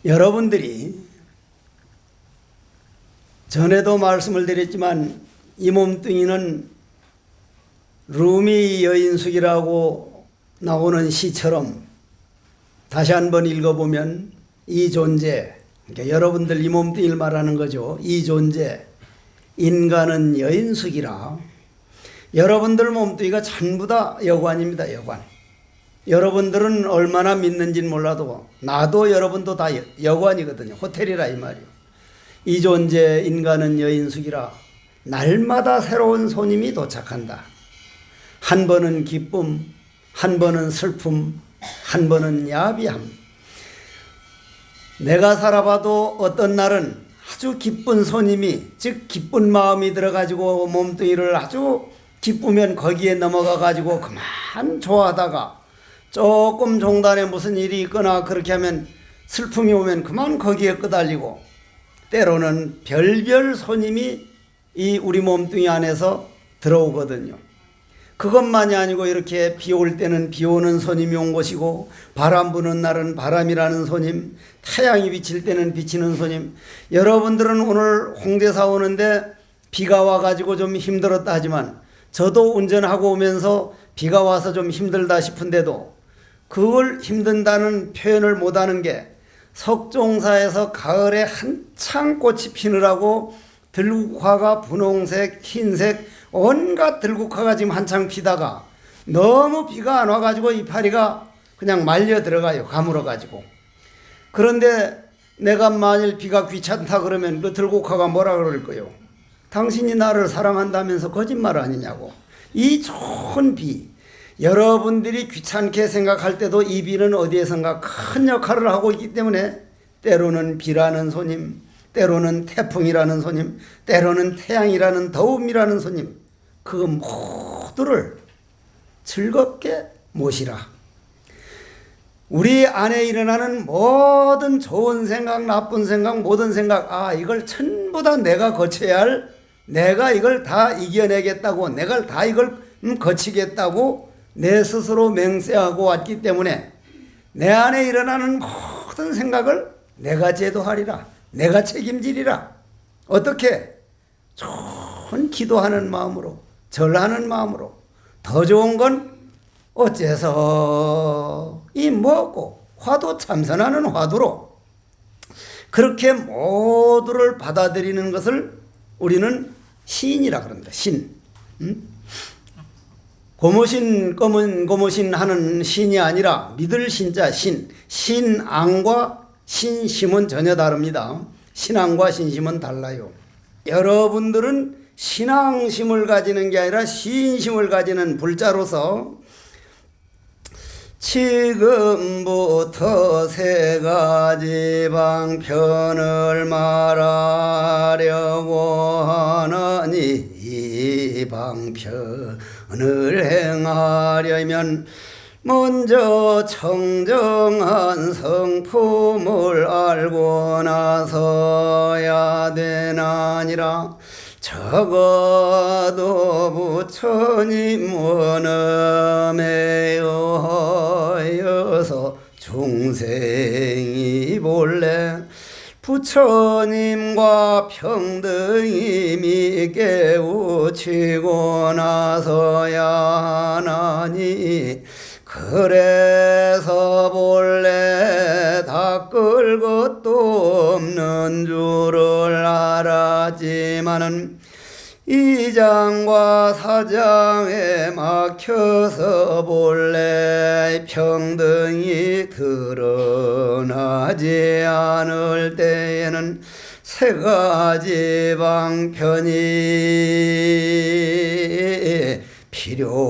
여러분들이 전에도 말씀을 드렸지만 이 몸뚱이는 루미 여인숙이라고 나오는 시처럼 다시 한번 읽어보면 이 존재, 그러니까 여러분들 이 몸뚱이를 말하는 거죠. 이 존재, 인간은 여인숙이라. 여러분들 몸뚱이가 전부 다 여관입니다. 여관. 여러분들은 얼마나 믿는지는 몰라도 나도 여러분도 다 여관이거든요. 호텔이라 이 말이요. 이 존재 인간은 여인숙이라. 날마다 새로운 손님이 도착한다. 한 번은 기쁨, 한 번은 슬픔, 한 번은 야비함. 내가 살아봐도 어떤 날은 아주 기쁜 손님이, 즉 기쁜 마음이 들어가지고 몸뚱이를 아주 기쁘면 거기에 넘어가가지고 그만 좋아하다가 조금 종단에 무슨 일이 있거나 그렇게 하면 슬픔이 오면 그만 거기에 끄달리고, 때로는 별별 손님이 이 우리 몸뚱이 안에서 들어오거든요. 그것만이 아니고 이렇게 비 올 때는 비 오는 손님이 온 것이고, 바람 부는 날은 바람이라는 손님, 태양이 비칠 때는 비치는 손님. 여러분들은 오늘 홍대사 오는데 비가 와가지고 좀 힘들었다 하지만 저도 운전하고 오면서 비가 와서 좀 힘들다 싶은데도 그걸 힘든다는 표현을 못하는 게, 석종사에서 가을에 한창 꽃이 피느라고 들국화가 분홍색, 흰색 온갖 들국화가 지금 한창 피다가 너무 비가 안 와가지고 이파리가 그냥 말려 들어가요. 가물어가지고. 그런데 내가 만일 비가 귀찮다 그러면 그 들국화가 뭐라 그럴 거요? 당신이 나를 사랑한다면서 거짓말 아니냐고. 이 좋은 비, 여러분들이 귀찮게 생각할 때도 이 비는 어디에선가 큰 역할을 하고 있기 때문에 때로는 비라는 손님, 때로는 태풍이라는 손님, 때로는 태양이라는 더움이라는 손님, 그 모두를 즐겁게 모시라. 우리 안에 일어나는 모든 좋은 생각, 나쁜 생각, 모든 생각, 이걸 전부 다 내가 거쳐야 할, 내가 이걸 다 이겨내겠다고, 내가 다 이걸 거치겠다고 내 스스로 맹세하고 왔기 때문에 내 안에 일어나는 모든 생각을 내가 제도하리라. 내가 책임지리라. 어떻게? 좋은 기도하는 마음으로, 절하는 마음으로. 더 좋은 건 어째서 이 뭐고 화두 참선하는 화두로 그렇게 모두를 받아들이는 것을 우리는 시인이라 그럽니다. 신. 고무신, 검은 고무신 하는 신이 아니라 믿을 신자 신. 신앙과 신심은 전혀 다릅니다. 신앙과 신심은 달라요. 여러분들은 신앙심을 가지는 게 아니라 신심을 가지는 불자로서 지금부터 세 가지 방편을 말하려고 하나니, 이 방편을 행하려면 먼저 청정한 성품을 알고 나서야 되나니라. 적어도 부처님 원음에 의하여서 중생이 본래 부처님과 평등히 믿게 우치고 나서야 하나니, 그래서 본래 닦을 것도 없는 줄을 알았지만은 이장과 사장에 막혀서 본래 평등이 드러나지 않을 때에는 세 가지 방편이 필요하나니라.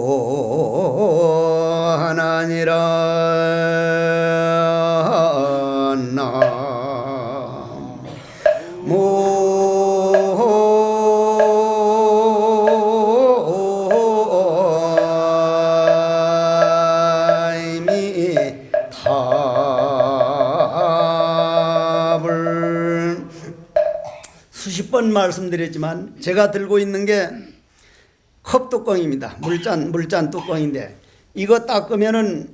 답을 수십 번 말씀드렸지만 제가 들고 있는 게 컵뚜껑입니다. 물잔 뚜껑인데, 이거 닦으면은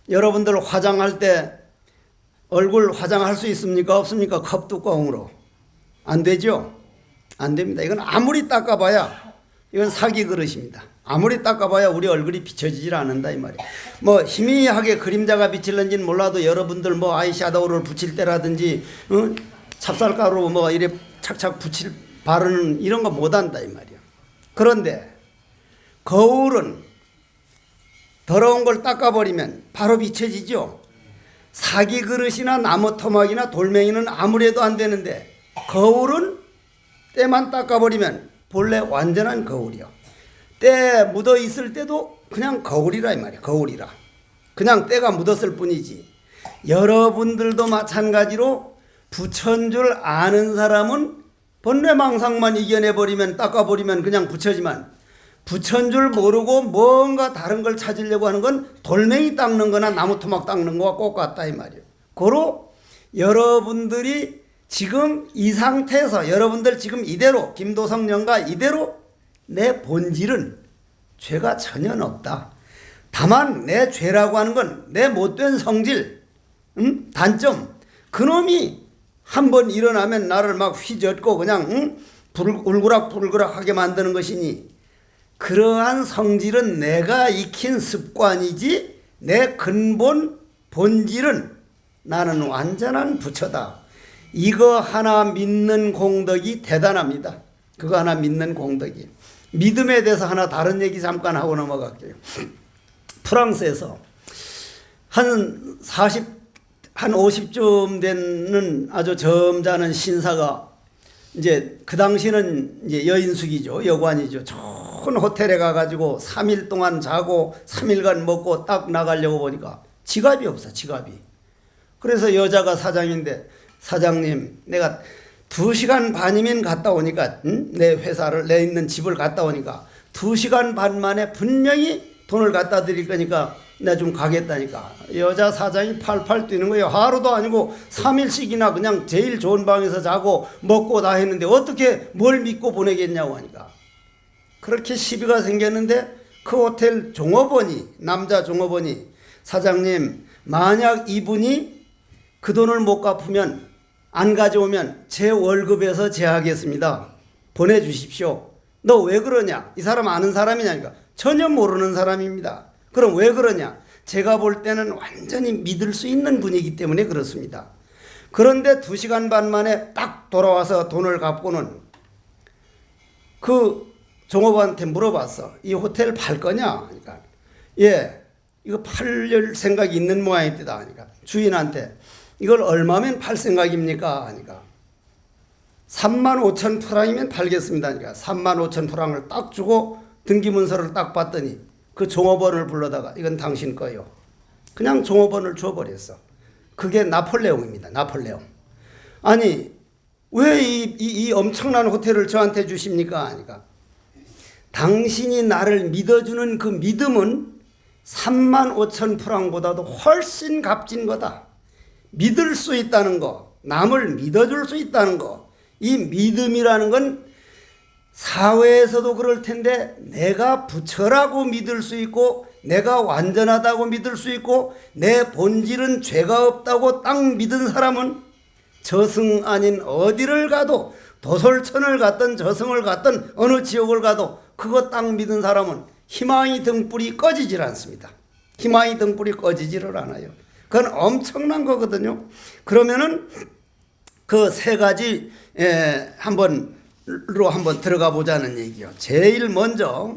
여러분들 화장할 때 얼굴 화장할 수 있습니까? 없습니까? 컵뚜껑으로. 안 되죠? 안 됩니다. 이건 아무리 닦아봐야 이건 사기 그릇입니다. 아무리 닦아봐야 우리 얼굴이 비춰지질 않는다 이 말이에요. 뭐 희미하게 그림자가 비칠는지는 몰라도 여러분들 뭐 아이섀도우를 붙일 때라든지 찹쌀가루 뭐 이래 착착 붙일 바르는 이런 거 못한다 이 말이에요. 그런데 거울은 더러운 걸 닦아버리면 바로 비춰지죠. 사기 그릇이나 나무 토막이나 돌멩이는 아무래도 안 되는데 거울은 때만 닦아버리면 본래 완전한 거울이요. 때 묻어 있을 때도 그냥 거울이라 이 말이야. 거울이라. 그냥 때가 묻었을 뿐이지. 여러분들도 마찬가지로 부처인 줄 아는 사람은 번뇌망상만 이겨내버리면 닦아버리면 그냥 부처지만 부처인 줄 모르고 뭔가 다른 걸 찾으려고 하는 건 돌멩이 닦는 거나 나무 토막 닦는 거와 똑같다 이 말이에요. 고로 여러분들이 지금 이 상태에서 여러분들 지금 이대로 김도성 영가 이대로 내 본질은 죄가 전혀 없다. 다만 내 죄라고 하는 건 내 못된 성질, 단점, 그놈이 한번 일어나면 나를 막 휘젓고 그냥 울그락불그락하게 만드는 것이니 그러한 성질은 내가 익힌 습관이지 내 근본 본질은 나는 완전한 부처다. 이거 하나 믿는 공덕이 대단합니다. 그거 하나 믿는 공덕이. 믿음에 대해서 하나 다른 얘기 잠깐 하고 넘어갈게요. 프랑스에서 한 50쯤 되는 아주 점잖은 신사가 이제 그 당시는 이제 여인숙이죠. 여관이죠. 좋은 호텔에 가가지고 3일 동안 자고 3일간 먹고 딱 나가려고 보니까 지갑이 없어. 지갑이. 그래서 여자가 사장인데 사장님 내가 2시간 반이면 갔다 오니까 내 회사를 내 있는 집을 갔다 오니까 2시간 반 만에 분명히 돈을 갖다 드릴 거니까 내가 좀 가겠다니까. 여자 사장이 팔팔 뛰는 거예요. 하루도 아니고 3일씩이나 그냥 제일 좋은 방에서 자고 먹고 다 했는데 어떻게 뭘 믿고 보내겠냐고 하니까. 그렇게 시비가 생겼는데 그 호텔 종업원이 남자 종업원이 사장님 만약 이분이 그 돈을 못 갚으면 안 가져오면 제 월급에서 제하겠습니다. 보내주십시오. 너 왜 그러냐? 이 사람 아는 사람이냐니까. 전혀 모르는 사람입니다. 그럼 왜 그러냐? 제가 볼 때는 완전히 믿을 수 있는 분이기 때문에 그렇습니다. 그런데 2시간 반 만에 딱 돌아와서 돈을 갚고는 그 종업원한테 물어봤어. 이 호텔 팔 거냐? 그러니까 예, 이거 팔 생각이 있는 모양이다. 그러니까 주인한테 이걸 얼마면 팔 생각입니까? 하니까 35,000 프랑이면 팔겠습니다. 그러니까 35,000 프랑을 딱 주고 등기문서를 딱 봤더니 그 종업원을 불러다가 이건 당신 거요. 그냥 종업원을 줘버렸어. 그게 나폴레옹입니다. 나폴레옹. 아니 왜 이 엄청난 호텔을 저한테 주십니까? 하니까 당신이 나를 믿어주는 그 믿음은 35,000 프랑보다도 훨씬 값진 거다. 믿을 수 있다는 거, 남을 믿어줄 수 있다는 거, 이 믿음이라는 건 사회에서도 그럴 텐데 내가 부처라고 믿을 수 있고 내가 완전하다고 믿을 수 있고 내 본질은 죄가 없다고 딱 믿은 사람은 저승 아닌 어디를 가도 도솔천을 갔든 저승을 갔든 어느 지옥을 가도 그거 딱 믿은 사람은 희망의 등불이 꺼지질 않습니다. 희망의 등불이 꺼지지를 않아요. 그건 엄청난 거거든요. 그러면은 그 세 가지 한번 들어가 보자는 얘기요. 제일 먼저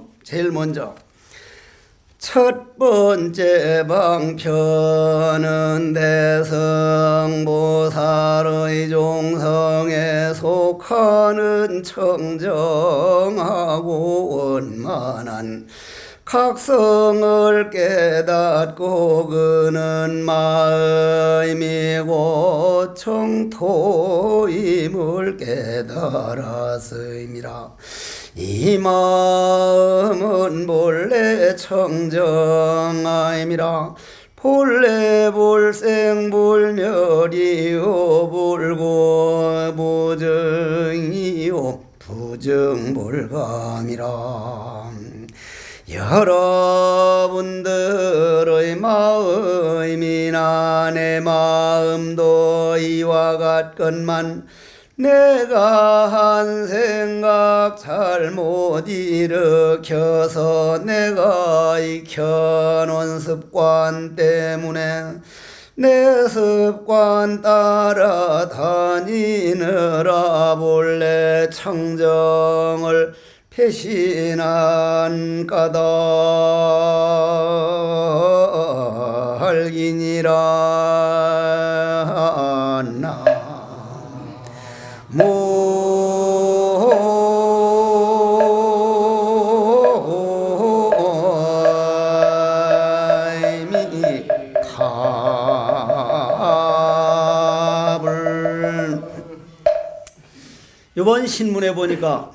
첫 번째 방편은 대성보살의 종성에 속하는 청정하고 원만한 각성을 깨닫고 그는 마음이고 청토임을 깨달았음이라. 이 마음은 본래 청정함이라. 본래 볼생불멸이요 불고 부정이요 부정불감이라. 여러분들의 마음이나 내 마음도 이와 같건만 내가 한 생각 잘못 일으켜서 내가 익혀놓은 습관 때문에 내 습관 따라 다니느라 본래 청정을 배신한 까닭이니라. 이번 신문에 보니까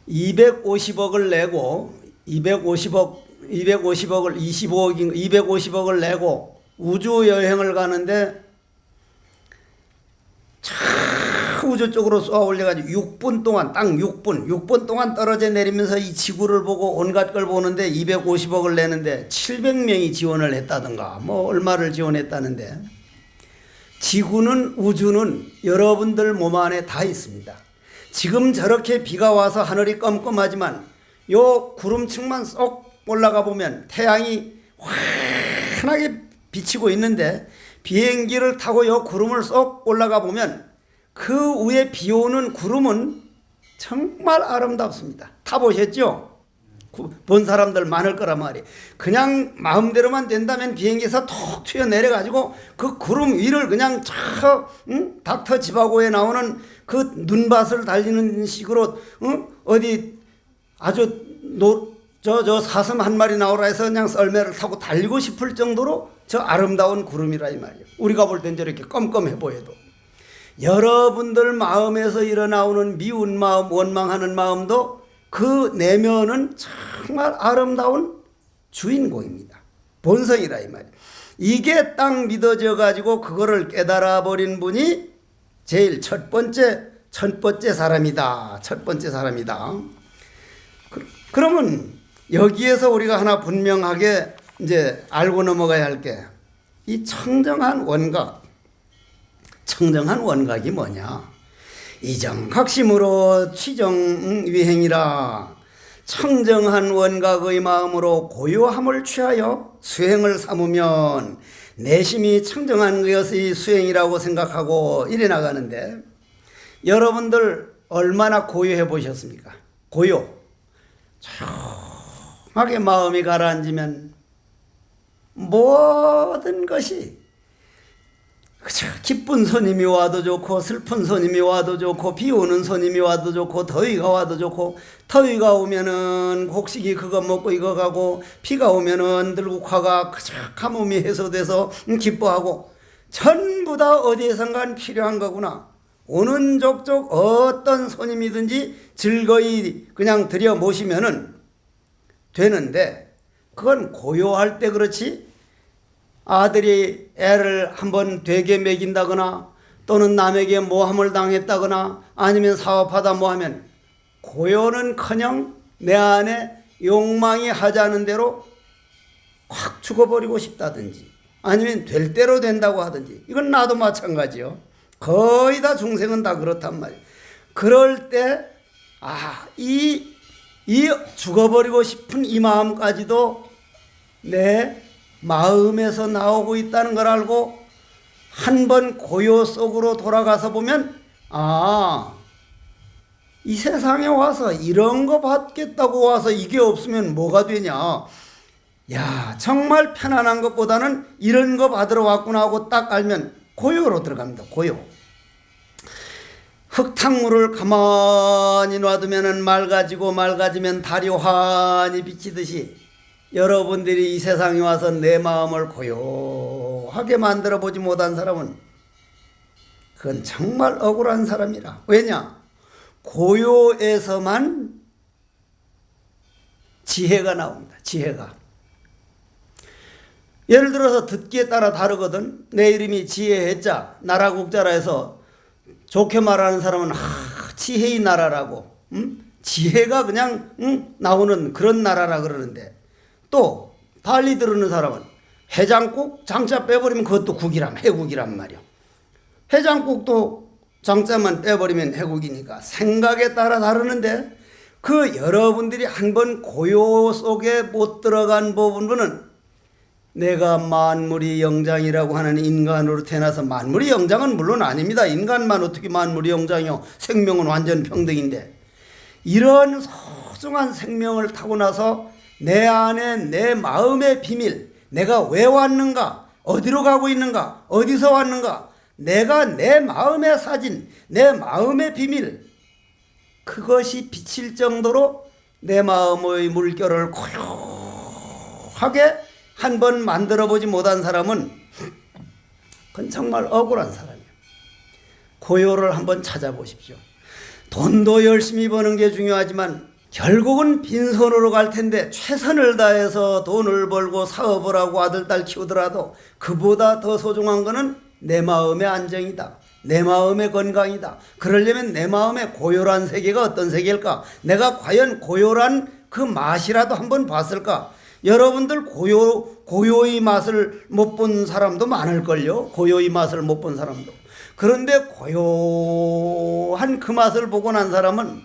250억을 내고 250억을 250억을 내고 우주 여행을 가는데 우주 쪽으로 쏘아 올려가지고 6분 동안 딱 6분 동안 떨어져 내리면서 이 지구를 보고 온갖 걸 보는데 250억을 내는데 700명이 지원을 했다든가 뭐 얼마를 지원했다는데, 지구는 우주는 여러분들 몸 안에 다 있습니다. 지금 저렇게 비가 와서 하늘이 껌껌하지만 요 구름층만 쏙 올라가 보면 태양이 환하게 비치고 있는데, 비행기를 타고 요 구름을 쏙 올라가 보면 그 위에 비 오는 구름은 정말 아름답습니다. 타보셨죠? 본 사람들 많을 거란 말이에요. 그냥 마음대로만 된다면 비행기에서 톡 튀어 내려가지고 그 구름 위를 그냥 닥터 지바고에 나오는 그 눈밭을 달리는 식으로 어디 아주 저 사슴 한 마리 나오라 해서 그냥 썰매를 타고 달리고 싶을 정도로 저 아름다운 구름이라 이 말이에요. 우리가 볼 땐 저렇게 껌껌해 보여도 여러분들 마음에서 일어나오는 미운 마음, 원망하는 마음도 그 내면은 정말 아름다운 주인공입니다. 본성이라 이 말이에요. 이게 딱 믿어져 가지고 그거를 깨달아 버린 분이 제일 첫 번째 사람이다. 첫 번째 사람이다. 그러면 여기에서 우리가 하나 분명하게 이제 알고 넘어가야 할 게, 이 청정한 원각이 뭐냐? 이정각심으로 취정위행이라. 청정한 원각의 마음으로 고요함을 취하여 수행을 삼으면 내심이 청정한 것이 수행이라고 생각하고 이래 나가는데, 여러분들 얼마나 고요해 보셨습니까? 고요. 조용하게 마음이 가라앉으면 모든 것이, 그쵸, 기쁜 손님이 와도 좋고 슬픈 손님이 와도 좋고 비 오는 손님이 와도 좋고 더위가 와도 좋고, 더위가 오면은 곡식이 그거 먹고 이거 가고, 비가 오면은 들국화가 그저 가뭄이 해소돼서 기뻐하고, 전부 다 어디에선가 필요한 거구나. 오는 족족 어떤 손님이든지 즐거이 그냥 들여 모시면은 되는데, 그건 고요할 때 그렇지, 아들이 애를 한번 되게 먹인다거나 또는 남에게 모함을 당했다거나 아니면 사업하다 뭐하면 고요는커녕 내 안에 욕망이 하자는 대로 확 죽어버리고 싶다든지 아니면 될 대로 된다고 하든지, 이건 나도 마찬가지요. 거의 다 중생은 다 그렇단 말이에요. 그럴 때 이 죽어버리고 싶은 이 마음까지도 내 마음에서 나오고 있다는 걸 알고 한 번 고요 속으로 돌아가서 보면, 이 세상에 와서 이런 거 받겠다고 와서 이게 없으면 뭐가 되냐, 야 정말 편안한 것보다는 이런 거 받으러 왔구나 하고 딱 알면 고요로 들어갑니다. 고요. 흙탕물을 가만히 놔두면 맑아지면 달이 환히 비치듯이, 여러분들이 이 세상에 와서 내 마음을 고요하게 만들어 보지 못한 사람은 그건 정말 억울한 사람이라. 왜냐? 고요에서만 지혜가 나옵니다. 지혜가. 예를 들어서 듣기에 따라 다르거든. 내 이름이 지혜해자, 나라국자라 해서 좋게 말하는 사람은 지혜의 나라라고, 지혜가 그냥 나오는 그런 나라라 그러는데, 또 달리 들으는 사람은 해장국 장자 빼버리면 그것도 국이란, 해국이란 말이야. 해장국도 장자만 빼버리면 해국이니까 생각에 따라 다르는데, 그 여러분들이 한번 고요 속에 못 들어간 부분은 내가 만물이 영장이라고 하는 인간으로 태어나서, 만물이 영장은 물론 아닙니다. 인간만 어떻게 만물이 영장이요? 생명은 완전 평등인데, 이런 소중한 생명을 타고 나서 내 안에 내 마음의 비밀, 내가 왜 왔는가, 어디로 가고 있는가, 어디서 왔는가, 내가 내 마음의 사진, 내 마음의 비밀, 그것이 비칠 정도로 내 마음의 물결을 고요하게 한번 만들어보지 못한 사람은 그건 정말 억울한 사람이에요. 고요를 한번 찾아보십시오. 돈도 열심히 버는 게 중요하지만 결국은 빈손으로 갈 텐데, 최선을 다해서 돈을 벌고 사업을 하고 아들 딸 키우더라도 그보다 더 소중한 거는 내 마음의 안정이다, 내 마음의 건강이다. 그러려면 내 마음의 고요란 세계가 어떤 세계일까? 내가 과연 고요란 그 맛이라도 한번 봤을까? 여러분들 고요의 맛을 못 본 사람도 많을걸요. 고요의 맛을 못 본 사람도. 그런데 고요한 그 맛을 보고 난 사람은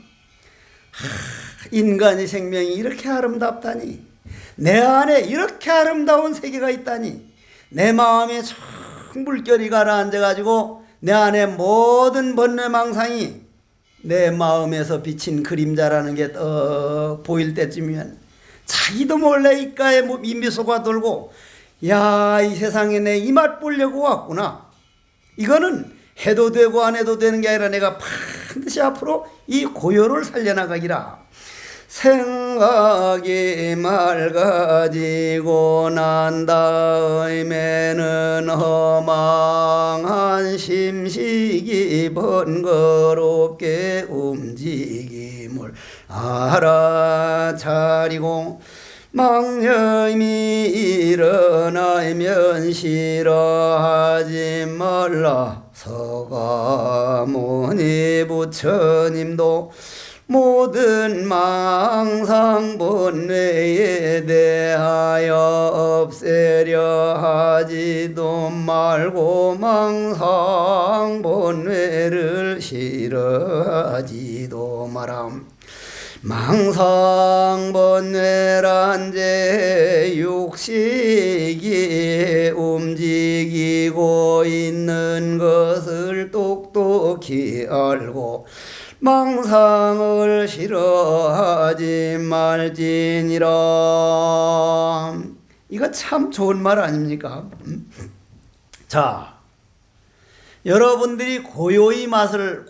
인간의 생명이 이렇게 아름답다니, 내 안에 이렇게 아름다운 세계가 있다니, 내 마음에 저 물결이 가라앉아가지고 내 안에 모든 번뇌망상이 내 마음에서 비친 그림자라는 게 떡 보일 때쯤이면 자기도 몰래 입가에 미소가 돌고, 야, 이 세상에 내 이 맛 보려고 왔구나. 이거는 해도 되고 안 해도 되는 게 아니라 내가 반드시 앞으로 이 고요를 살려나가기라. 생각이 맑아지고 난 다음에는 허망한 심식이 번거롭게 움직임을 알아차리고, 망념이 일어나면 싫어하지 말라. 서가모니 부처님도 모든 망상 번뇌에 대하여 없애려 하지도 말고, 망상 번뇌를 싫어하지도 마람. 망상번뇌란 제 육식이 움직이고 있는 것을 똑똑히 알고 망상을 싫어하지 말지니라. 이거 참 좋은 말 아닙니까? 자, 여러분들이 고요의 맛을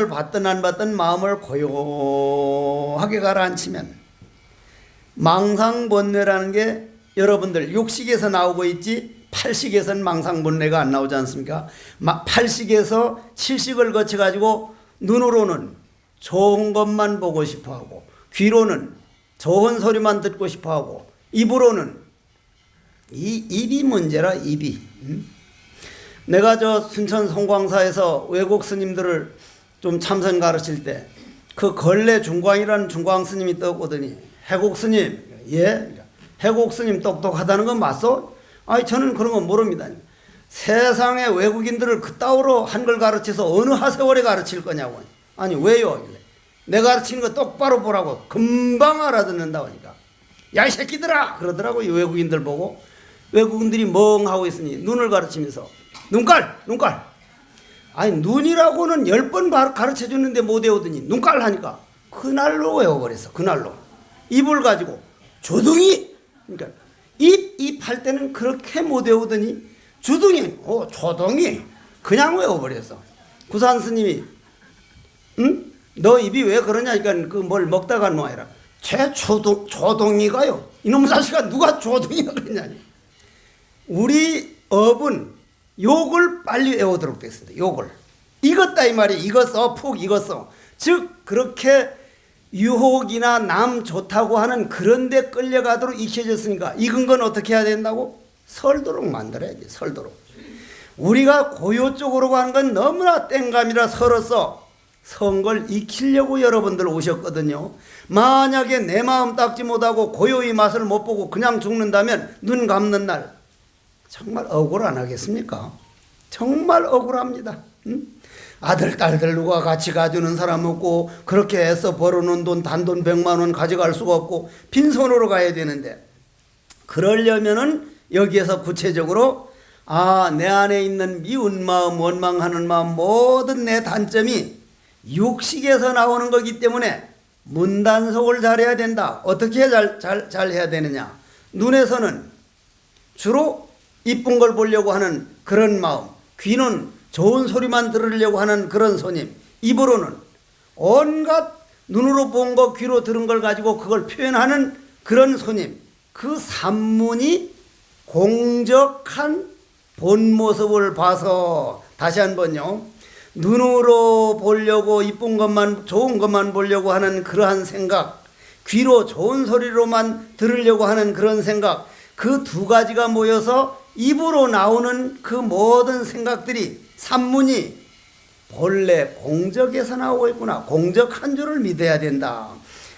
받든 안 받든 마음을 고요하게 가라앉히면, 망상번뇌라는 게 여러분들 육식에서 나오고 있지, 팔식에서는 망상번뇌가 안 나오지 않습니까? 팔식에서 칠식을 거쳐가지고 눈으로는 좋은 것만 보고 싶어하고, 귀로는 좋은 소리만 듣고 싶어하고, 입으로는 이 입이 문제라. 입이. 내가 저 순천 송광사에서 외국 스님들을 좀 참선 가르칠 때 그 걸레 중광이라는 중광 스님이 떠오더니, 해국 스님, 예? 해국 스님 똑똑하다는 건 맞소? 아니, 저는 그런 거 모릅니다. 세상에 외국인들을 그따위로 한글 가르쳐서 어느 하세월에 가르칠 거냐고. 아니, 왜요? 내가 가르치는 거 똑바로 보라고. 금방 알아듣는다고 하니까. 야, 이 새끼들아! 그러더라고, 이 외국인들 보고. 외국인들이 멍하고 있으니 눈을 가르치면서 눈깔! 아니, 눈이라고는 10번 가르쳐 줬는데 못 외우더니 눈깔 하니까 그날로 외워버렸어. 그날로. 입을 가지고 조둥이! 그러니까 입 할 때는 그렇게 못 외우더니 주둥이, 조둥이! 그냥 외워버렸어. 구산 스님이, 응? 너 입이 왜 그러냐니까 그 뭘 먹다가 놓아라. 제 조둥이가요. 이놈 자식아, 누가 조둥이가 그러냐니. 우리 업은 욕을 빨리 외우도록 됐습니다. 욕을. 익었다 이 말이. 익었어. 푹 익었어. 즉 그렇게 유혹이나 남 좋다고 하는 그런 데 끌려가도록 익혀졌으니까 익은 건 어떻게 해야 된다고? 설도록 만들어야지. 설도록. 우리가 고요 쪽으로 가는 건 너무나 땡감이라 설었어. 선 걸 익히려고 여러분들 오셨거든요. 만약에 내 마음 닦지 못하고 고요의 맛을 못 보고 그냥 죽는다면 눈 감는 날 정말 억울 안 하겠습니까? 정말 억울합니다. 아들, 딸들 누가 같이 가주는 사람 없고 그렇게 해서 벌어놓은 돈 단돈 100만 원 가져갈 수가 없고 빈손으로 가야 되는데, 그러려면은 여기에서 구체적으로 내 안에 있는 미운 마음, 원망하는 마음, 모든 내 단점이 육식에서 나오는 거기 때문에 문단속을 잘해야 된다. 어떻게 잘 해야 되느냐? 눈에서는 주로 이쁜 걸 보려고 하는 그런 마음, 귀는 좋은 소리만 들으려고 하는 그런 손님, 입으로는 온갖 눈으로 본 거, 귀로 들은 걸 가지고 그걸 표현하는 그런 손님, 그 산문이 공적한 본 모습을 봐서, 다시 한번요, 눈으로 보려고 이쁜 것만, 좋은 것만 보려고 하는 그러한 생각, 귀로 좋은 소리로만 들으려고 하는 그런 생각, 그 두 가지가 모여서 입으로 나오는 그 모든 생각들이, 산문이 본래 공적에서 나오고 있구나, 공적한 줄을 믿어야 된다.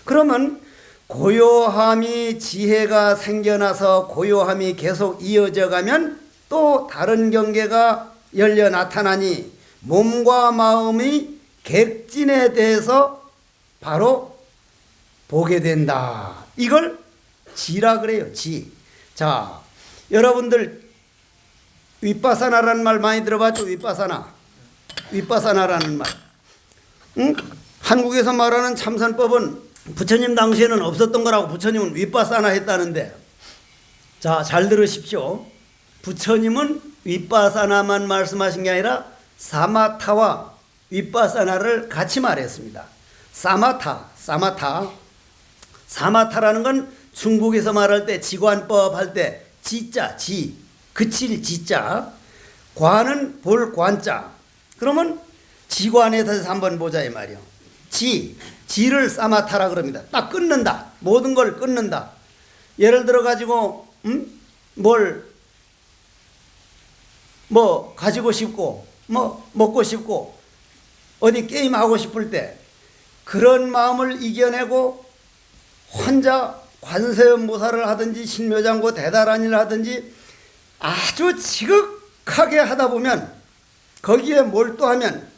그러면 고요함이 지혜가 생겨나서 고요함이 계속 이어져 가면 또 다른 경계가 열려 나타나니 몸과 마음이 객진에 대해서 바로 보게 된다. 이걸 지라 그래요. 지. 자, 여러분들 윗바사나라는 말 많이 들어봤죠? 윗바사나라는 말. 한국에서 말하는 참선법은 부처님 당시에는 없었던 거라고 부처님은 윗바사나 했다는데, 자, 잘 들으십시오. 부처님은 윗바사나만 말씀하신 게 아니라 사마타와 윗바사나를 같이 말했습니다. 사마타라는 건 중국에서 말할 때 지관법 할 때 지자, 지, 그칠 지자, 관은 볼 관자. 그러면 지관에 대해서 한번 보자 이 말이요. 지를 사마타라 그럽니다. 딱 끊는다. 모든 걸 끊는다. 예를 들어 가지고 뭐 가지고 싶고 뭐 먹고 싶고 어디 게임하고 싶을 때 그런 마음을 이겨내고 혼자 관세음보살을 하든지 신묘장고 대단한 일을 하든지 아주 지극하게 하다 보면 거기에 몰두하면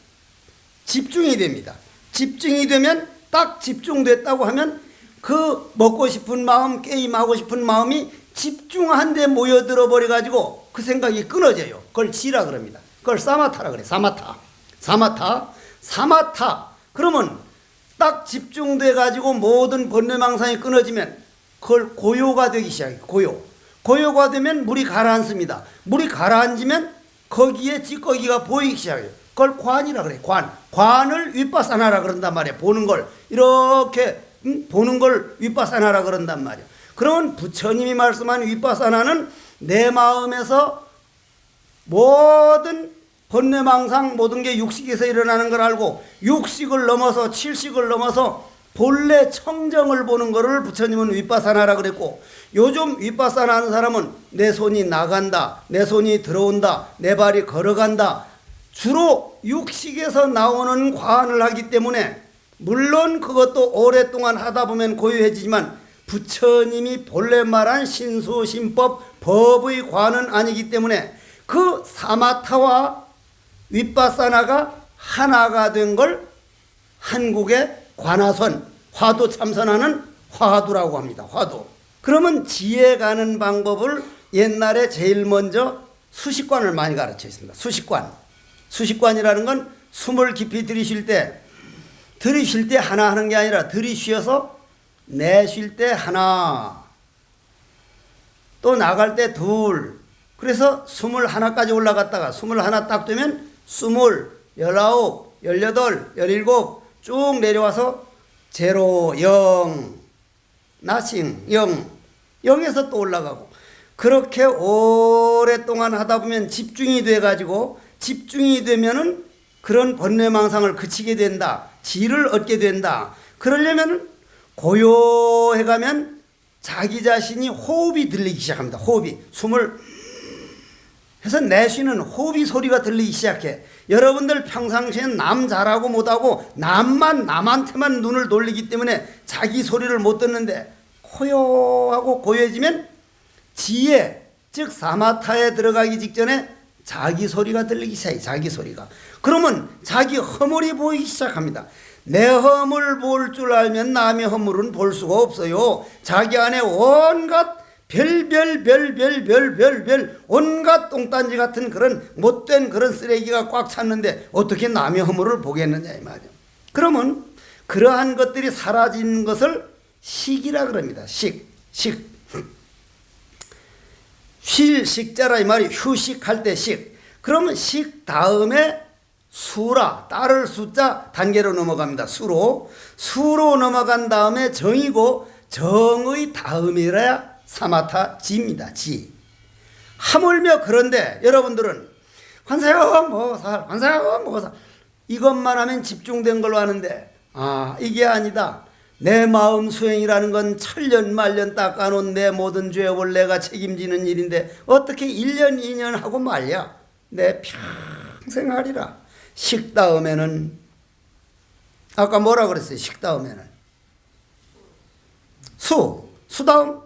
집중이 됩니다. 집중이 되면 딱 집중됐다고 하면 그 먹고 싶은 마음, 게임하고 싶은 마음이 집중한 데 모여들어 버려 가지고 그 생각이 끊어져요. 그걸 지라 그럽니다. 그걸 사마타라 그래. 사마타. 그러면 딱 집중돼 가지고 모든 번뇌망상이 끊어지면 그걸 고요가 되기 시작해요. 고요가 되면 물이 가라앉습니다. 물이 가라앉으면 거기에 찌꺼기가 보이기 시작해요. 그걸 관이라 그래. 관을 윗바사나라 그런단 말이에요. 보는 걸 이렇게 보는 걸 윗바사나라 그런단 말이에요. 그러면 부처님이 말씀한 윗바사나는 내 마음에서 모든 번뇌망상 모든 게 육식에서 일어나는 걸 알고 육식을 넘어서 칠식을 넘어서 본래 청정을 보는 거를 부처님은 윗바사나라 그랬고, 요즘 윗바사나 하는 사람은 내 손이 나간다, 내 손이 들어온다, 내 발이 걸어간다, 주로 육식에서 나오는 과안을 하기 때문에 물론 그것도 오랫동안 하다 보면 고요해지지만 부처님이 본래 말한 신수신법 법의 과안은 아니기 때문에 그 사마타와 윗바사나가 하나가 된 걸 한국의 관화선, 화두 참선하는 화두라고 합니다. 화두. 그러면 지혜 가는 방법을 옛날에 제일 먼저 수식관을 많이 가르쳐 있습니다. 수식관이라는 건 숨을 깊이 들이쉴 때 하나 하는 게 아니라 들이쉬어서 내쉴 때 하나, 또 나갈 때 둘. 그래서 21까지 올라갔다가 21 딱 되면 20, 19, 18, 17 쭉 내려와서 0, 0, nothing, 0, 0에서 또 올라가고, 그렇게 오랫동안 하다 보면 집중이 돼가지고 집중이 되면은 그런 번뇌망상을 그치게 된다. 지를 얻게 된다. 그러려면 고요해가면 자기 자신이 호흡이 들리기 시작합니다. 호흡이 숨을 해서 내쉬는 호흡이 소리가 들리기 시작해. 여러분들 평상시엔 남 잘하고 못하고 남한테만 눈을 돌리기 때문에 자기 소리를 못 듣는데, 고요하고 고요해지면 지혜, 즉 사마타에 들어가기 직전에 자기 소리가 들리기 시작해. 자기 소리가. 그러면 자기 허물이 보이기 시작합니다. 내 허물 볼 줄 알면 남의 허물은 볼 수가 없어요. 자기 안에 온갖 별 온갖 똥단지 같은 그런 못된 그런 쓰레기가 꽉 찼는데 어떻게 남의 허물을 보겠느냐 이 말이에요. 그러면 그러한 것들이 사라진 것을 식이라 그럽니다. 식. 쉴 식자라 이 말이 휴식할 때 식. 그러면 식 다음에 수라, 따를 숫자 단계로 넘어갑니다. 수로 넘어간 다음에 정이고 정의 다음이라야 사마타 지입니다. 지. 하물며 그런데 여러분들은 관사요 뭐살 관사요 뭐살 이것만 하면 집중된 걸로 아는데 이게 아니다. 내 마음 수행이라는 건 천년 만년 닦아놓은 내 모든 죄업을 내가 책임지는 일인데 어떻게 1년 2년 하고 말야. 내 평생 하리라. 식 다음에는 아까 뭐라 그랬어요? 식 다음에는 수 다음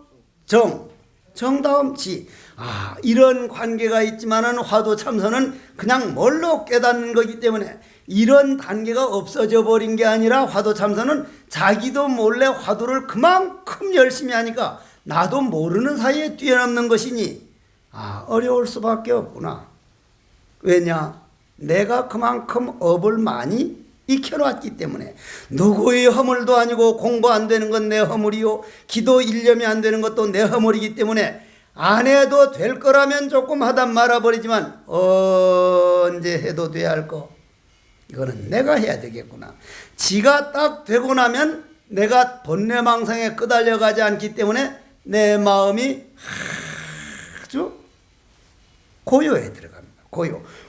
정 다음 지. 이런 관계가 있지만은 화두 참선은 그냥 뭘로 깨닫는 거기 때문에 이런 단계가 없어져 버린 게 아니라 화두 참선은 자기도 몰래 화두를 그만큼 열심히 하니까 나도 모르는 사이에 뛰어넘는 것이니 어려울 수밖에 없구나. 왜냐? 내가 그만큼 업을 많이 익혀놨기 때문에. 누구의 허물도 아니고 공부 안 되는 건 내 허물이요, 기도 일념이 안 되는 것도 내 허물이기 때문에 안 해도 될 거라면 조금 하다 말아버리지만 언제 해도 돼야 할 거, 이거는 내가 해야 되겠구나. 지가 딱 되고 나면 내가 번뇌망상에 끄달려 가지 않기 때문에 내 마음이 아주 고요에 들어갑니다.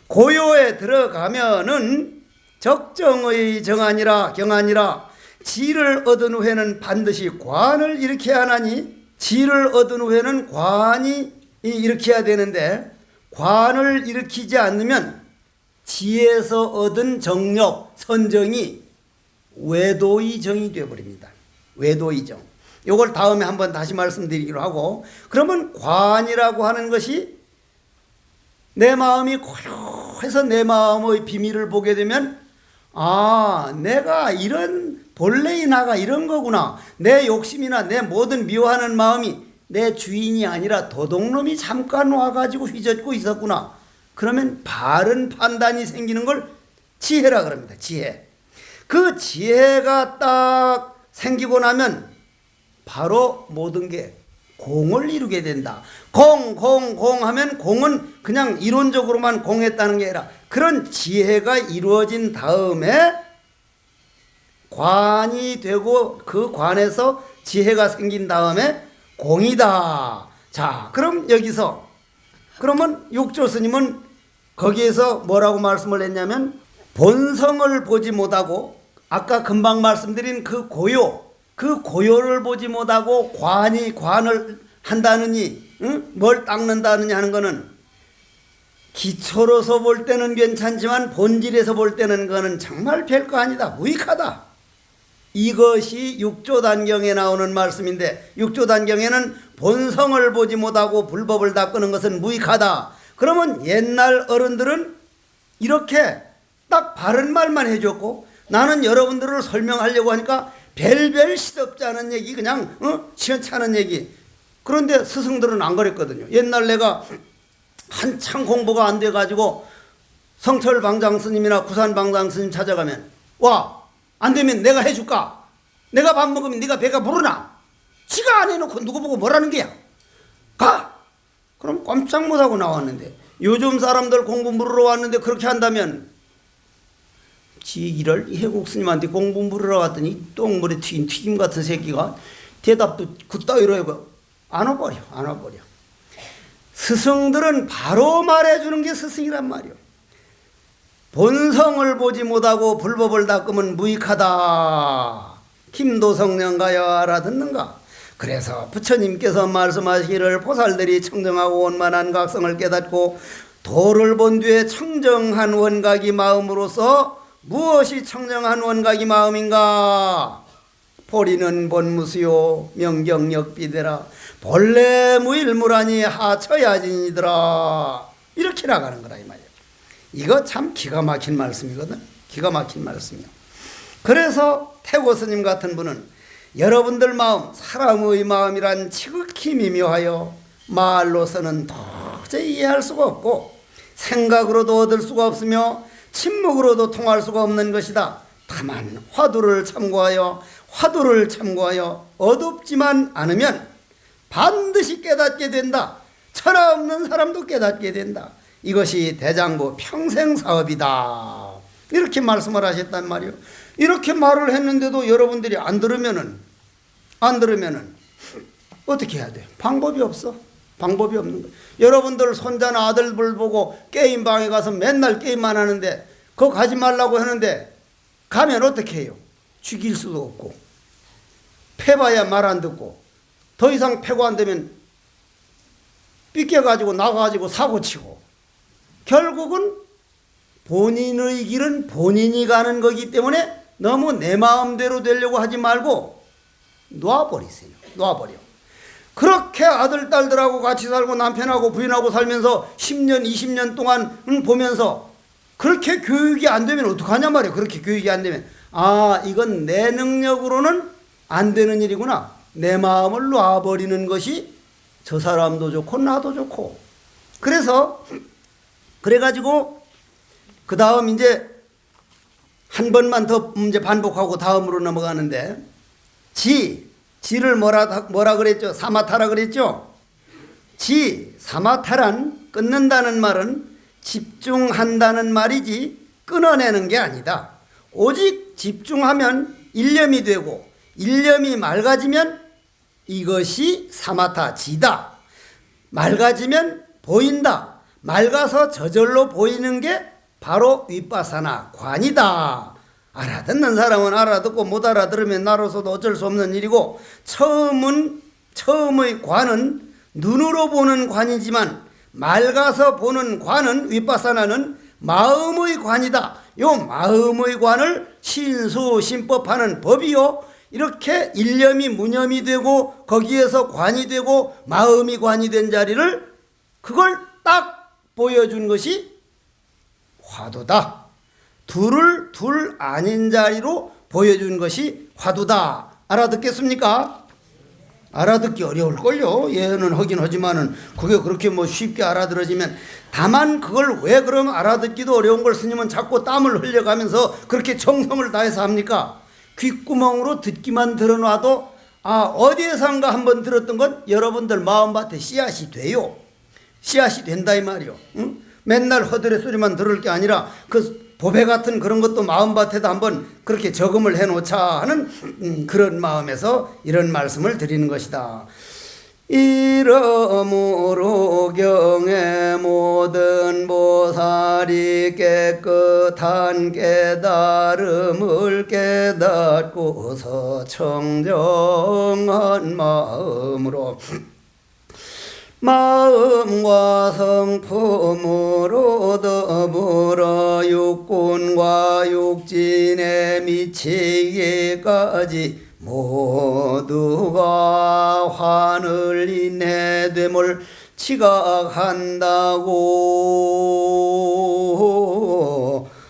고요에 들어가면은 적정의 정아니라 경아니라. 지를 얻은 후에는 반드시 관을 일으켜야 하나니, 지를 얻은 후에는 관이 일으켜야 되는데 관을 일으키지 않으면 지에서 얻은 정력, 선정이 외도의 정이 되어버립니다. 외도의 정. 이걸 다음에 한번 다시 말씀드리기로 하고, 그러면 관이라고 하는 것이 내 마음이 고요해서 내 마음의 비밀을 보게 되면 내가 이런 본래의 나가 이런 거구나. 내 욕심이나 내 모든 미워하는 마음이 내 주인이 아니라 도둑놈이 잠깐 와가지고 휘젓고 있었구나. 그러면 바른 판단이 생기는 걸 지혜라 그럽니다. 지혜. 그 지혜가 딱 생기고 나면 바로 모든 게 공을 이루게 된다. 공 하면 공은 그냥 이론적으로만 공했다는 게 아니라 그런 지혜가 이루어진 다음에 관이 되고 그 관에서 지혜가 생긴 다음에 공이다. 자, 그럼 여기서 그러면 육조 스님은 거기에서 뭐라고 말씀을 했냐면 본성을 보지 못하고 아까 금방 말씀드린 그 고요를 보지 못하고 관을 한다느니, 뭘 닦는다느니 하는 거는 기초로서 볼 때는 괜찮지만 본질에서 볼 때는 그거는 정말 별거 아니다. 무익하다. 이것이 육조단경에 나오는 말씀인데, 육조단경에는 본성을 보지 못하고 불법을 닦는 것은 무익하다. 그러면 옛날 어른들은 이렇게 딱 바른 말만 해줬고, 나는 여러분들을 설명하려고 하니까 별별 시덥지 않은 얘기, 그냥 시원찮은 얘기. 그런데 스승들은 안 그랬거든요. 옛날 내가 한창 공부가 안 돼가지고 성철 방장 스님이나 구산 방장 스님 찾아가면, 와, 안 되면 내가 해줄까? 내가 밥 먹으면 네가 배가 부르나? 지가 안 해놓고 누구 보고 뭐라는 게야? 가! 그럼 꼼짝 못하고 나왔는데, 요즘 사람들 공부 물으러 왔는데 그렇게 한다면 지 일을 해국 스님한테 공부 물으러 왔더니 똥물에 튀긴 튀김 같은 새끼가 대답도 그따위로 해고 안 와버려. 스승들은 바로 말해주는 게 스승이란 말이요. 본성을 보지 못하고 불법을 닦으면 무익하다. 김도성령가여 알아듣는가? 그래서 부처님께서 말씀하시기를 보살들이 청정하고 원만한 각성을 깨닫고 도를 본 뒤에 청정한 원각이 마음으로서 무엇이 청정한 원각이 마음인가? 보리는 본무수요 명경역비대라 본래 무일무라니 하처야진이더라. 이렇게 나가는 거라 이 말이에요. 이거 참 기가 막힌 말씀이거든. 기가 막힌 말씀이요. 그래서 태고 스님 같은 분은 여러분들 마음, 사람의 마음이란 지극히 미묘하여 말로서는 도저히 이해할 수가 없고 생각으로도 얻을 수가 없으며 침묵으로도 통할 수가 없는 것이다. 다만 화두를 참고하여 어둡지만 않으면 반드시 깨닫게 된다. 철학 없는 사람도 깨닫게 된다. 이것이 대장부 평생 사업이다. 이렇게 말씀을 하셨단 말이에요. 이렇게 말을 했는데도 여러분들이 안 들으면은 어떻게 해야 돼? 방법이 없어. 방법이 없는 거예요. 여러분들 손자나 아들들 보고 게임방에 가서 맨날 게임만 하는데 그거 가지 말라고 하는데 가면 어떻게 해요? 죽일 수도 없고 패봐야 말 안 듣고 더 이상 패고 안 되면 삐껴가지고 나가가지고 사고치고 결국은 본인의 길은 본인이 가는 거기 때문에 너무 내 마음대로 되려고 하지 말고 놔버리세요. 놔버려. 그렇게 아들, 딸들하고 같이 살고 남편하고 부인하고 살면서 10년, 20년 동안 보면서 그렇게 교육이 안 되면 어떡하냐 말이에요. 그렇게 교육이 안 되면. 아, 이건 내 능력으로는 안 되는 일이구나. 내 마음을 놔버리는 것이 저 사람도 좋고 나도 좋고. 그래가지고 그 다음 이제 한 번만 더 이제 반복하고 다음으로 넘어가는데 지를 뭐라 그랬죠? 사마타라 그랬죠? 사마타란 끊는다는 말은 집중한다는 말이지 끊어내는 게 아니다. 오직 집중하면 일념이 되고 일념이 맑아지면 이것이 사마타 지다. 맑아지면 보인다. 맑아서 저절로 보이는 게 바로 윗바사나 관이다. 알아듣는 사람은 알아듣고 못 알아들으면 나로서도 어쩔 수 없는 일이고 처음의 관은 눈으로 보는 관이지만 맑아서 보는 관은 윗바사나는 마음의 관이다. 요 마음의 관을 신수신법하는 법이요. 이렇게 일념이 무념이 되고 거기에서 관이 되고 마음이 관이 된 자리를 그걸 딱 보여준 것이 화두다. 둘을 둘 아닌 자리로 보여준 것이 화두다. 알아듣겠습니까? 알아듣기 어려울걸요. 예언은 하긴 하지만은 그게 그렇게 뭐 쉽게 알아들어지면 다만 그걸 왜 그럼 알아듣기도 어려운 걸 스님은 자꾸 땀을 흘려가면서 그렇게 정성을 다해서 합니까? 귓구멍으로 듣기만 들어놔도 어디에선가 한번 들었던 건 여러분들 마음밭에 씨앗이 돼요. 씨앗이 된다 이 말이요. 응? 맨날 허들의 소리만 들을 게 아니라 그 보배 같은 그런 것도 마음밭에다 한번 그렇게 적음을 해놓자 하는 그런 마음에서 이런 말씀을 드리는 것이다. 이러므로 경에 모든 보살이 깨끗한 깨달음을 깨닫고서 청정한 마음으로 마음과 성품으로 더불어 육군과 육진에 미치기까지 모두가 환을 인해됨을 지각한다고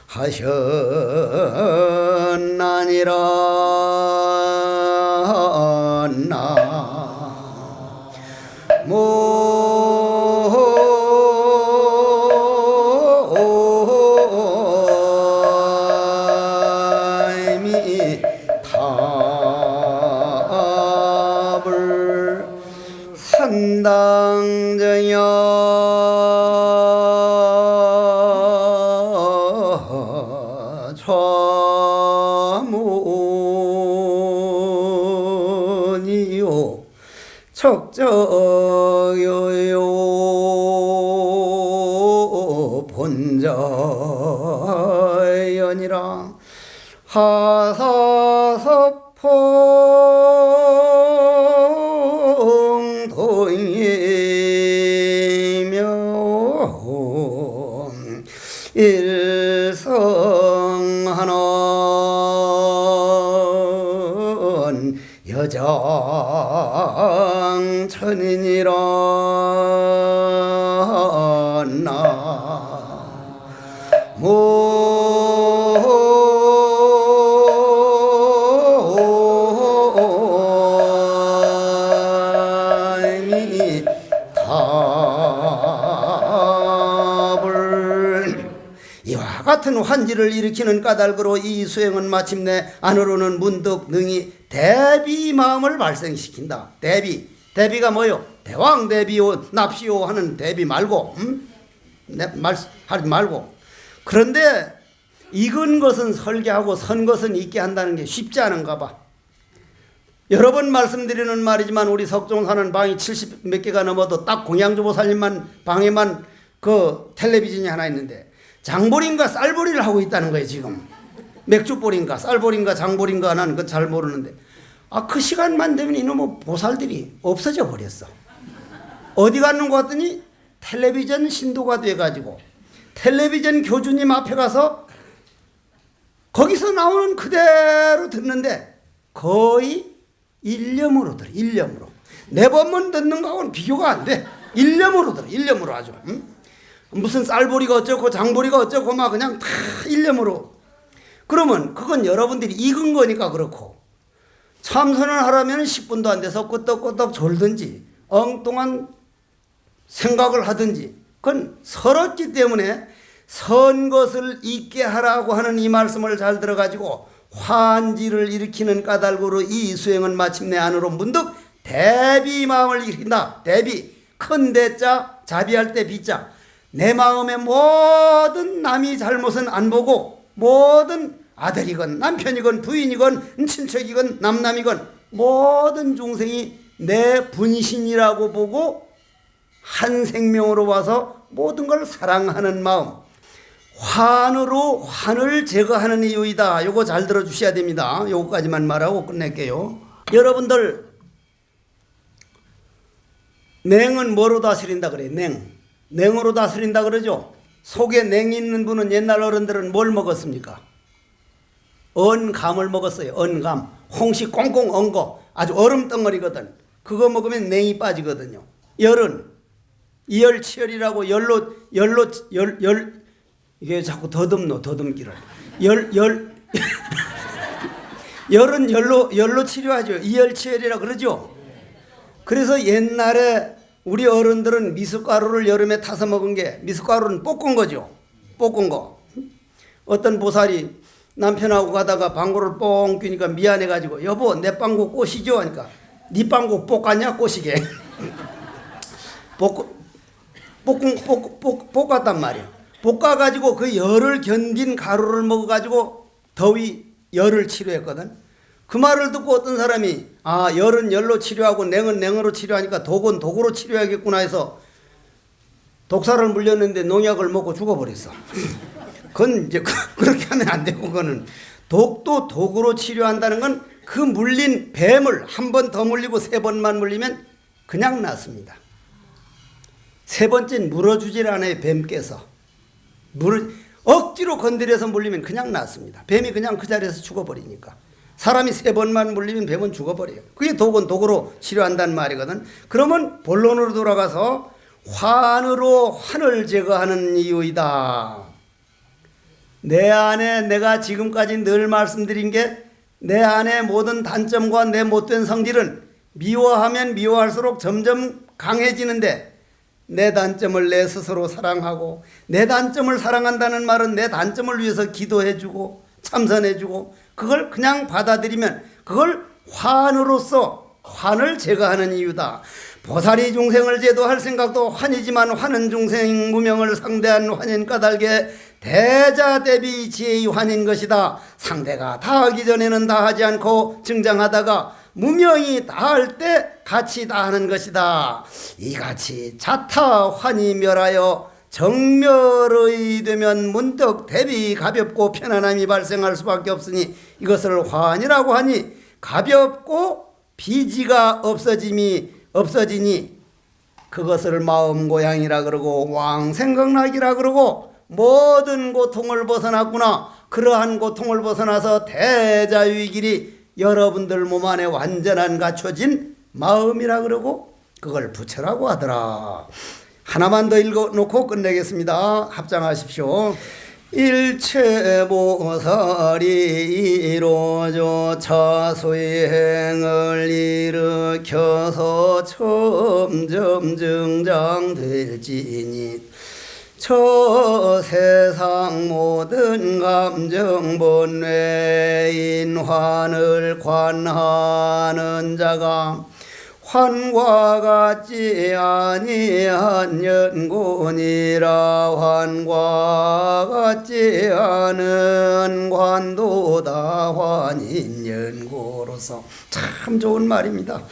하셨나니라. 답을 산당정여 좌문이요 척적여요 본자연이라. 하사섭풍동이며 일성하는 여장천이니라. 나 이와 같은 환지를 일으키는 까닭으로 이 수행은 마침내 안으로는 문득 능히 대비 마음을 발생시킨다. 대비가 뭐요? 대왕 대비요 납시오 하는 대비 말고 하지 말고. 그런데 익은 것은 설계하고 선 것은 익게 한다는 게 쉽지 않은가 봐. 여러 번 말씀드리는 말이지만 우리 석종사는 방이 70 몇 개가 넘어도 딱 공양주보살님만 방에만 그 텔레비전이 하나 있는데 장보린가 쌀보리를 하고 있다는 거예요. 지금 맥주보린가 쌀보린가 장보린가 나는 그 잘 모르는데 그 시간만 되면 이놈의 보살들이 없어져 버렸어. 어디 갔는 것 같더니 텔레비전 신도가 돼가지고 텔레비전 교주님 앞에 가서 거기서 나오는 그대로 듣는데 거의 일념으로 들어. 일념으로. 네 번만 듣는 거하고는 비교가 안 돼. 일념으로 들어. 일념으로 아주. 무슨 쌀보리가 어쩌고 장보리가 어쩌고 막 그냥 다 일념으로. 그러면 그건 여러분들이 익은 거니까 그렇고 참선을 하려면 10분도 안 돼서 끄떡끄떡 졸든지 엉뚱한 생각을 하든지 그건 서럽기 때문에 선 것을 잊게 하라고 하는 이 말씀을 잘 들어가지고 환지를 일으키는 까닭으로 이 수행은 마침내 안으로 문득 대비 마음을 일으킨다. 대비 큰 대자 자비할 때 비자. 내 마음의 모든 남이 잘못은 안 보고 모든 아들이건 남편이건 부인이건 친척이건 남남이건 모든 중생이 내 분신이라고 보고 한 생명으로 와서 모든 걸 사랑하는 마음. 환으로 환을 제거하는 이유이다. 요거 잘 들어주셔야 됩니다. 요거까지만 말하고 끝낼게요. 여러분들 냉은 뭐로 다스린다 그래요? 냉으로 다스린다 그러죠. 속에 냉이 있는 분은 옛날 어른들은 뭘 먹었습니까? 언감을 먹었어요. 언감. 홍시 꽁꽁 엉 거 아주 얼음 덩어리거든. 그거 먹으면 냉이 빠지거든요. 열은 이열치열이라고 이게 자꾸 더듬기를. 열은 열로 치료하죠. 이열치열이라 그러죠. 그래서 옛날에 우리 어른들은 미숫가루를 여름에 타서 먹은 게 미숫가루는 볶은 거죠. 볶은 거. 어떤 보살이 남편하고 가다가 방구를 뻥 끼니까 미안해가지고 여보 내 방구 꼬시죠 하니까 네 방구 볶았냐 꼬시게. 볶았단 말이야. 볶아가지고 그 열을 견딘 가루를 먹어가지고 더위 열을 치료했거든. 그 말을 듣고 어떤 사람이 열은 열로 치료하고 냉은 냉으로 치료하니까 독은 독으로 치료하겠구나 해서 독사를 물렸는데 농약을 먹고 죽어버렸어. 그건 이제 그렇게 하면 안 되고 그거는 독도 독으로 치료한다는 건 그 물린 뱀을 한 번 더 물리고 세 번만 물리면 그냥 낫습니다. 세 번째는 물어주질 않아요. 뱀께서 억지로 건드려서 물리면 그냥 낫습니다. 뱀이 그냥 그 자리에서 죽어버리니까. 사람이 세 번만 물리면 뱀은 죽어버려요. 그게 독은 독으로 치료한다는 말이거든. 그러면 본론으로 돌아가서 환으로 환을 제거하는 이유이다. 내 안에 내가 지금까지 늘 말씀드린 게 내 안에 모든 단점과 내 못된 성질은 미워하면 미워할수록 점점 강해지는데 내 단점을 내 스스로 사랑하고 내 단점을 사랑한다는 말은 내 단점을 위해서 기도해주고 참선해주고 그걸 그냥 받아들이면 그걸 환으로서 환을 제거하는 이유다. 보살이 중생을 제도할 생각도 환이지만 환은 중생 무명을 상대한 환인 까닭에 대자 대비 지혜의 환인 것이다. 상대가 다하기 전에는 다하지 않고 증장하다가 무명이 다할 때 같이 다하는 것이다. 이같이 자타 환이 멸하여 정멸의 되면 문득 대비 가볍고 편안함이 발생할 수밖에 없으니 이것을 환이라고 하니 가볍고 비지가 없어지니 그것을 마음 고향이라 그러고 왕생각락이라 그러고 모든 고통을 벗어났구나. 그러한 고통을 벗어나서 대자유의 길이 여러분들 몸 안에 완전한 갖춰진 마음이라 그러고 그걸 부처라고 하더라. 하나만 더 읽어놓고 끝내겠습니다. 합장하십시오. 일체보살이 이루어져 자수행을 일으켜서 점점 증장될지니 저 세상 모든 감정 본래인 환을 관하는 자가 환과 같지 아니한 연곤이라 환과 같지 않은 관도다 환인 연고로서 참 좋은 말입니다.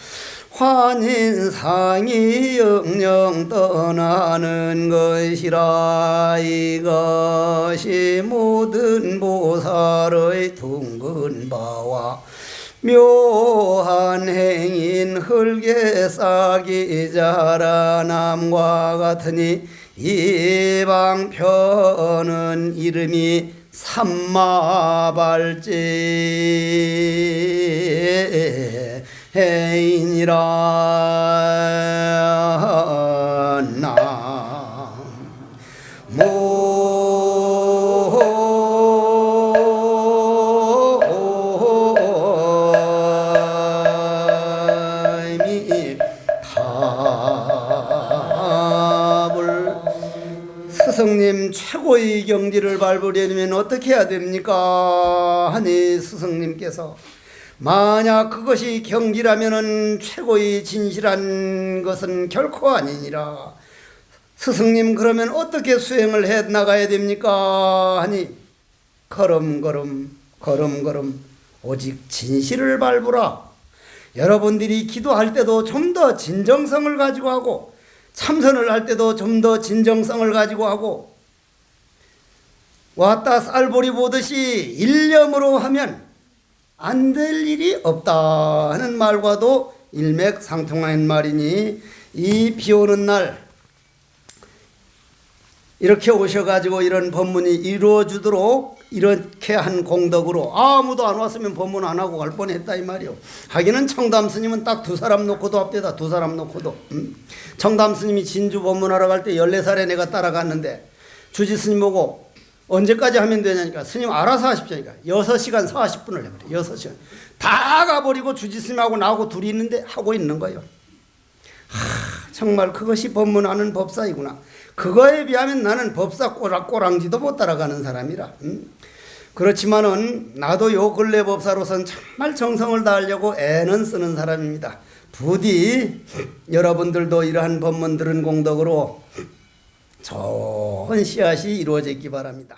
환인상이 영영 떠나는 것이라 이것이 모든 보살의 둥근 바와 묘한 행인 흙에 싹이 자라남과 같으니 이방편은 이름이 삼마발제인이라 나모 스승님 최고의 경지를 밟으려면 어떻게 해야 됩니까? 하니 스승님께서 만약 그것이 경지라면 최고의 진실한 것은 결코 아니니라. 스승님 그러면 어떻게 수행을 해 나가야 됩니까? 하니 걸음걸음 오직 진실을 밟으라. 여러분들이 기도할 때도 좀 더 진정성을 가지고 하고 참선을 할 때도 좀 더 진정성을 가지고 하고 왔다 쌀보리 보듯이 일념으로 하면 안 될 일이 없다 하는 말과도 일맥상통한 말이니 이 비오는 날 이렇게 오셔가지고 이런 법문이 이루어지도록 이렇게 한 공덕으로 아무도 안 왔으면 법문 안 하고 갈 뻔했다 이 말이요. 하기는 청담 스님은 딱 두 사람 놓고도 합대다. 두 사람 놓고도. 청담 스님이 진주 법문하러 갈 때 14살에 내가 따라갔는데 주지 스님 보고 언제까지 하면 되냐니까 스님 알아서 하십시오니까 6시간 40분을 해버려. 6시간 다 가버리고 주지 스님하고 나하고 둘이 있는데 하고 있는 거예요. 정말 그것이 법문하는 법사이구나. 그거에 비하면 나는 법사 꼬랑지도 못 따라가는 사람이라. 그렇지만은 나도 요 근래 법사로선 정말 정성을 다하려고 애는 쓰는 사람입니다. 부디 여러분들도 이러한 법문 들은 공덕으로 좋은 씨앗이 이루어지기 바랍니다.